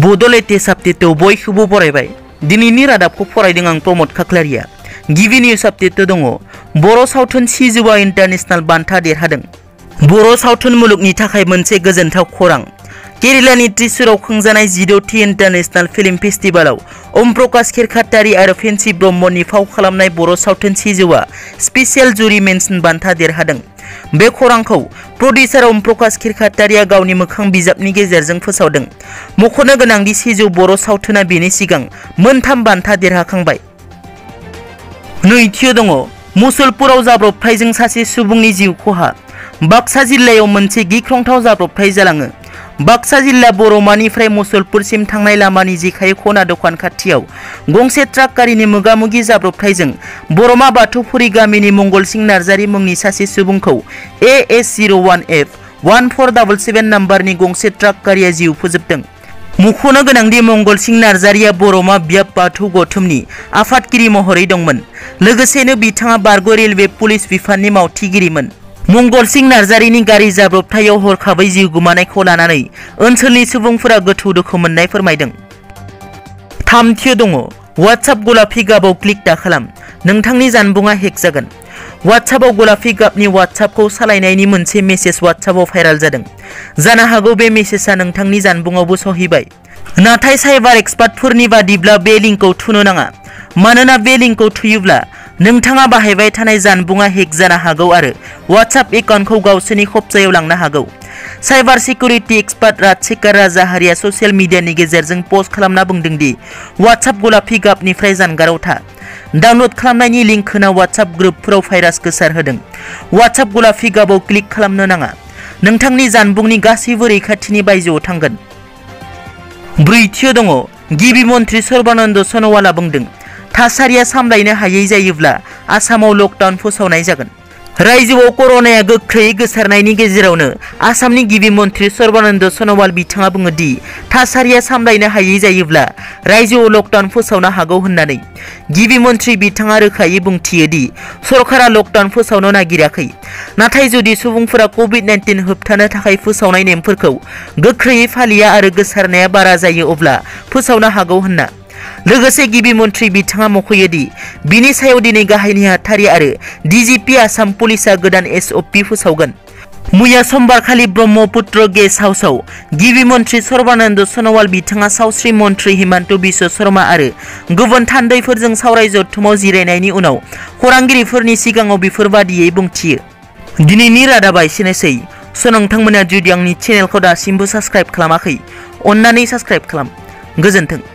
बड'लेटेस्ट आपडेटआव बयखौबो बरायबाय। दिनैनि रादाबखौ फरायदों आं प्रमद खाख्लारिया। गिबि निउज आपडेटआव दङ बर' सावथुन सिजौआ इन्टारनेशनेल बान्था देरहादों। बर' सावथुन मुलुगनि थाखाय मोनसे गोजोनथाव खौरां। केरेलानि त्रिशुराव खुंजानाय 16थि इन्टारनेशनेल फिल्म फेस्टिभेलाव ओम प्रकाश खेरखातारि आरो फेन्सि ब्रह्मनि फाव खालामनाय बर' सावथुन सिजौआ स्पेसियेल जुरि मेन्शन बान्था देरहादों। बे खौरांखौ प्रडिउसार ओम प्रकाश खेरखातारिया गावनि मोखां बिजाबनि गेजेरजों फोसावदों। मख'नो गोनांदि सिजौ बर' सावथुना बेनि सिगां मोनथाम बान्था देरहाखांबाय। नैथियाव दङ मुसलपुराव जाब्रबथायजों सासे सुबुंनि जिउ खहा। बाक्सा जिल्लायाव मोनसे गिख्रंथाव जाब्रबथाय जालाङो। बाक्सा जिल्ला बरमानिफ्राय मुसलपुरसिम थांनाय लामानि जेखाय खना दखान खाथियाव गंसे ट्राक गारिनि मोगा-मोगि जाब्रबथायजों बरमा बाथौफुरि गामिनि मंगलसिं नार्जारी मुंनि सासे सुबुंखौ AS01F1477 नाम्बारनि गंसे ट्राक गारिया जिउ फोजोबदों। मख'नो गोनांदि मंगलसिं नार्जारीया बरमा बियाब बाथौ गौथुमनि आफादगिरि महरै दंमोन। लोगोसेनो बिथाङा बारग' रेलवे पुलिस बिफाननि मावथिगिरिमोन। मंगलसिं नार्जारीनि गारि जाब्रबथायाव हरखाबै जिउ गोमानायखौ लानानै ओनसोलनि सुबुंफोरा गोथौ दुखु मोननाय फोरमायदों। थामथियाव दङ वाट्सएप गलापि गाबाव क्लिक दाखालाम, नोंथांनि जानबुंआ हेक जागोन। वाट्सएपआव गलापि गाबनि वाट्सएपखौ सालायनायनि मोनसे मेसेज वाट्सएपआव भाइरेल जादों। जानो हागौ बे मेसेजआ नोंथांनि जानबुंआवबो सहैबाय। नाथाय साइबार एक्सपार्टफोरनि बादिब्ला बे लिंकखौ थुनो नाङा, मानोना बे लिंकखौ थुयोब्ला नोंथाङा बाहायबाय थानाय जानबुंआ हेक जानो हागौ आरो वाट्सएप एकाउन्टखौ गावसोरनि खबजायाव लांनो हागौ। Cyber security expert Rajshekhar Rajaharia social मिडियानि गेजेरजों पस्ट खालामना बुंदों दि वाट्सएप गलापि गाबनिफ्राय जानगाराव था। डाउनलड खालामनायनि लिंक होना वाट्सएप ग्रुपफोराव भाइरास गोसारहोदों। वाट्सएप गलापि गाबाव क्लिक खालामनो नाङा, नोंथांनि जानबुंनि गासैबो रैखाथिनि बायजोआव थांगोन। ब्रैथियाव दङ गिबि मन्थ्रि सर्बानन्द सन'वालआ बुंदों थासारिया सामलायनो हायै जायोब्ला आसामाव लकडाउन फोसावनाय जागोन। रायजोआव कर'नाया गोख्रैयै गोसारनायनि गेजेरावनो आसामनि गिबि मन्थ्रि सर्बानन्द सन'वाल बिथाङा बुङो दि थासारिया सामलायनो हायै जायोब्ला रायजोआव लकडाउन फोसावनो हागौ होननानै। गिबि मन्थ्रि बिथाङा रोखायै बुंथियो दि सरकारा लकडाउन फोसावनो नागिराखै, नाथाय जुदि सुबुंफोरा कभिड-19 होबथानो थाखाय फोसावनाय नेमफोरखौ गोख्रैयै फालिया आरो गोसारनाया बारा जायो अब्ला फोसावनो हागौ होनना। लोगोसे गिबि मन्थ्रि बिथाङा मख'यो दि बिनि सायाव दिनै गाहाय नेहाथारि आरो DGP आसाम पुलिसआ गोदान SOP फोसावगोन। मैया समबारखालि ब्रह्मपुत्र गेस्ट हाउसआव गिबि मन्थ्रि सर्बानन्द सन'वाल बिथाङा सावस्रि मन्थ्रि हिमन्त बिश्व शर्मा आरो गुबुन थान्दैफोरजों सावराय जथुमाव जिरायनायनि उनाव खौरांगिरिफोरनि सिगाङाव बेफोरबादियै बुंथियो। दिनैनि रादाबा एसेनोसै। नोंथांमोना जुदि आंनि चेनेलखौ दासिमबो साबस्क्राइब खालामाखै, अन्नानै साबस्क्राइब खालाम। गोजोन्थों।